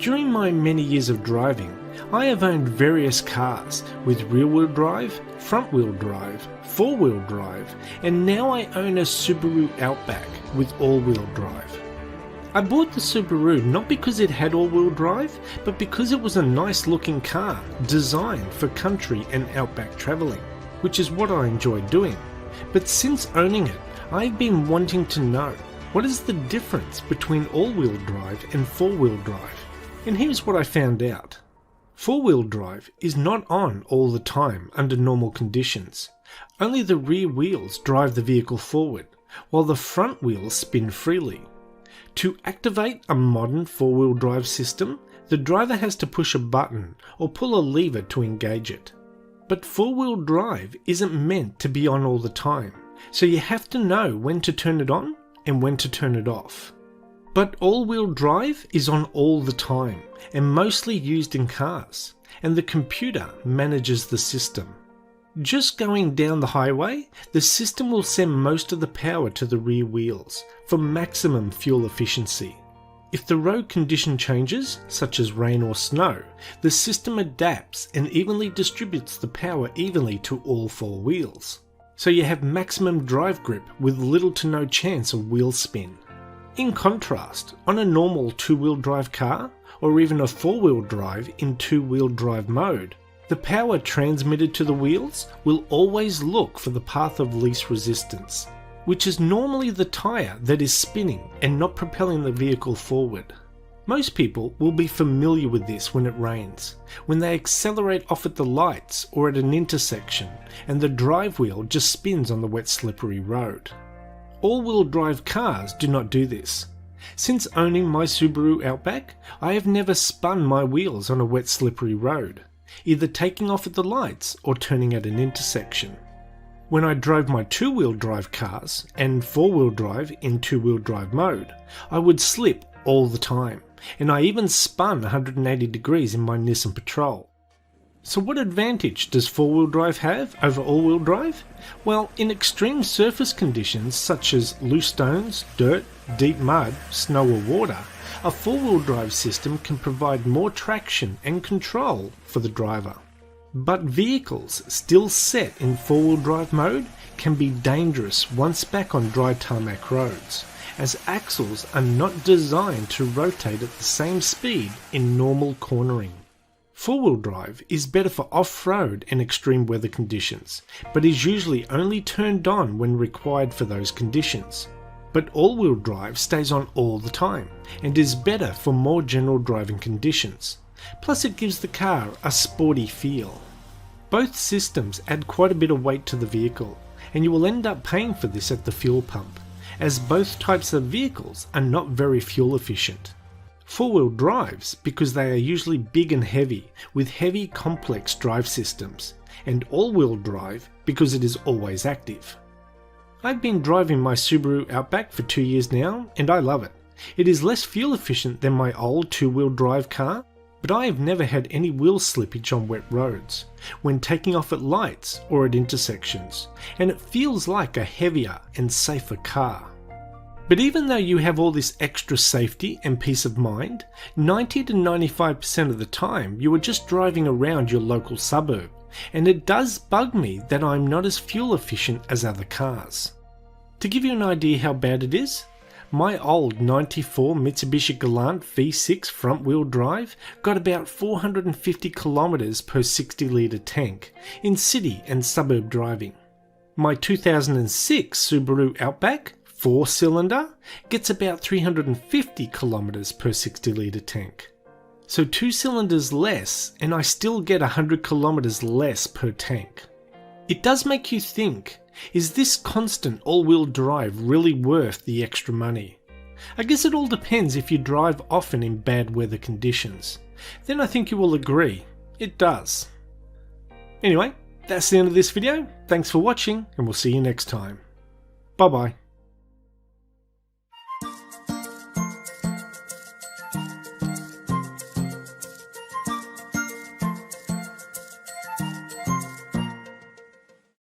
During my many years of driving, I have owned various cars with rear-wheel drive, front-wheel drive, four-wheel drive, and now I own a Subaru Outback with all-wheel drive. I bought the Subaru not because it had all-wheel drive, but because it was a nice-looking car designed for country and outback travelling, which is what I enjoy doing. But since owning it, I've been wanting to know, what is the difference between all-wheel drive and four-wheel drive? And here's what I found out. Four-wheel drive is not on all the time under normal conditions. Only the rear wheels drive the vehicle forward, while the front wheels spin freely. To activate a modern four-wheel drive system, the driver has to push a button or pull a lever to engage it. But four-wheel drive isn't meant to be on all the time, so you have to know when to turn it on and when to turn it off. But all-wheel drive is on all the time and mostly used in cars, and the computer manages the system. Just going down the highway, the system will send most of the power to the rear wheels for maximum fuel efficiency. If the road condition changes, such as rain or snow, the system adapts and evenly distributes the power evenly to all four wheels. So you have maximum drive grip with little to no chance of wheel spin. In contrast, on a normal two-wheel drive car, or even a four-wheel drive in two-wheel drive mode, the power transmitted to the wheels will always look for the path of least resistance, which is normally the tyre that is spinning and not propelling the vehicle forward. Most people will be familiar with this when it rains, when they accelerate off at the lights or at an intersection and the drive wheel just spins on the wet slippery road. All-wheel drive cars do not do this. Since owning my Subaru Outback, I have never spun my wheels on a wet slippery road, either taking off at the lights or turning at an intersection. When I drove my two-wheel drive cars and four-wheel drive in two-wheel drive mode, I would slip all the time, and I even spun 180 degrees in my Nissan Patrol. So what advantage does four-wheel drive have over all-wheel drive? Well, in extreme surface conditions such as loose stones, dirt, deep mud, snow or water, a four-wheel drive system can provide more traction and control for the driver. But vehicles still set in four-wheel drive mode can be dangerous once back on dry tarmac roads, as axles are not designed to rotate at the same speed in normal cornering. Four-wheel drive is better for off-road and extreme weather conditions, but is usually only turned on when required for those conditions. But all-wheel drive stays on all the time, and is better for more general driving conditions. Plus it gives the car a sporty feel. Both systems add quite a bit of weight to the vehicle, and you will end up paying for this at the fuel pump, as both types of vehicles are not very fuel efficient. Four-wheel drives because they are usually big and heavy, with heavy complex drive systems, and all-wheel drive because it is always active. I've been driving my Subaru Outback for 2 years now, and I love it. It is less fuel efficient than my old two-wheel drive car, but I have never had any wheel slippage on wet roads, when taking off at lights or at intersections, and it feels like a heavier and safer car. But even though you have all this extra safety and peace of mind, 90 to 95% of the time you are just driving around your local suburb, and it does bug me that I'm not as fuel efficient as other cars. To give you an idea how bad it is, my old 94 Mitsubishi Galant V6 front-wheel drive got about 450 km per 60 litre tank in city and suburb driving. My 2006 Subaru Outback 4-cylinder gets about 350 km per 60 litre tank. So 2 cylinders less and I still get 100 km less per tank. It does make you think, is this constant all-wheel drive really worth the extra money? I guess it all depends if you drive often in bad weather conditions. Then I think you will agree, it does. Anyway, that's the end of this video. Thanks for watching and we'll see you next time. Bye bye.